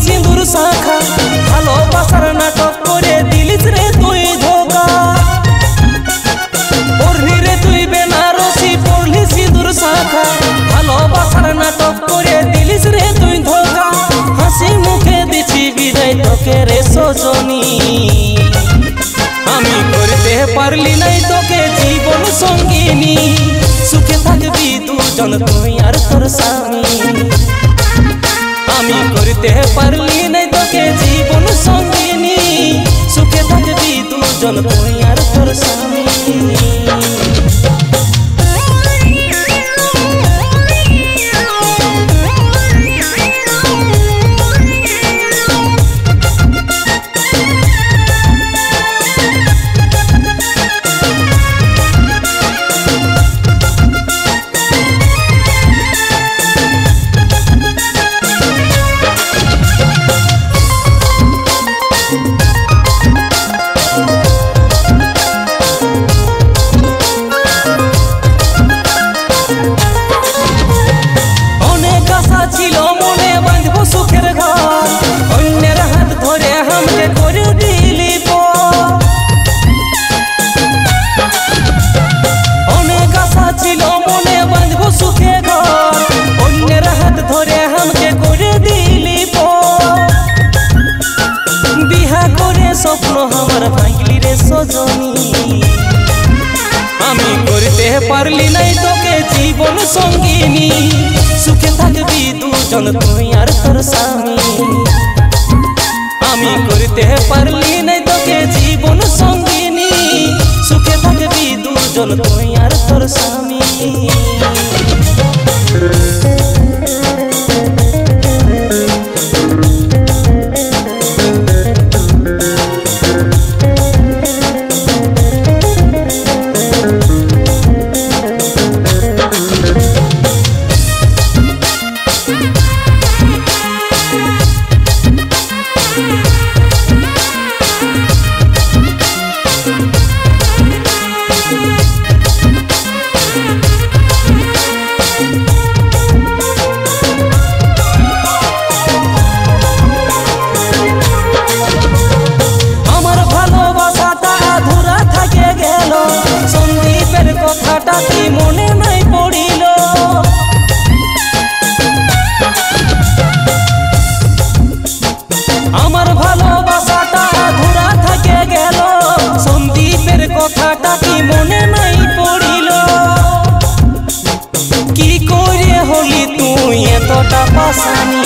सिंदूर शाखा ভালোবাসার নাটক করে দিলিস রে তুই ধোকা পড়লি রে তুই বেনারসি পড়লি সিঁদুর শাখা ভালোবাসার নাটক করে দিলিস রে তুই ধোকা হাসি মুখে দিছি বিদায় তোকে রে সজনী আমি করতে পারলি নাই তোকে জীবন সঙ্গিনী সুখে থাকবি দুজন তুই আর তোর স্বামী আমি করতে পারলি নাই তোকে জীবন সঙ্গিনী সুখে থাকবি দুজন তুই আর তোর স্বামী ছিল মনে বাঁধবো সুখের ঘর অন্যের হাত ধরে আমাকে করে দিলি অনেক আশা ছিল মনে বাঁধবো সুখের ঘর অন্যের হাত ধরে আমাকে করে দিলি বিহা করে স্বপ্ন আমার ভাঙলি রে সজনী আমি করতে পারলি নাই তোকে জীবন সঙ্গিনী সুখে থাকবি দুজন তুই আর তোর স্বামী আমি করতে পারলি নাই তোকে জীবন সঙ্গিনী সুখে থাকবি দুজন তুই আর তোর স্বামী কথাটা কি মনে নাই পড়িল আমার ভালোবাসাটা আধুরা থেকে গেল সন্দীপের কথাটা কি মনে নাই পড়িল কি করে হলি তুই এতটা পাশানি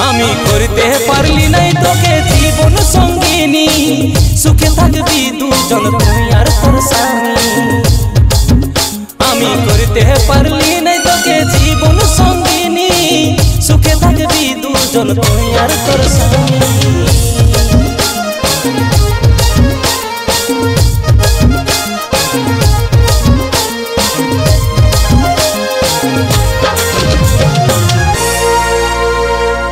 আমি করতে পারলি নাই তোকে জীবন সঙ্গিনী সুখে থাকবি দুজন তুই আর তোর স্বামী আমি করতে পারলি নাই তোকে জীবন সঙ্গিনী সুখে থাকবি দুজন তুই আর তোর স্বামী।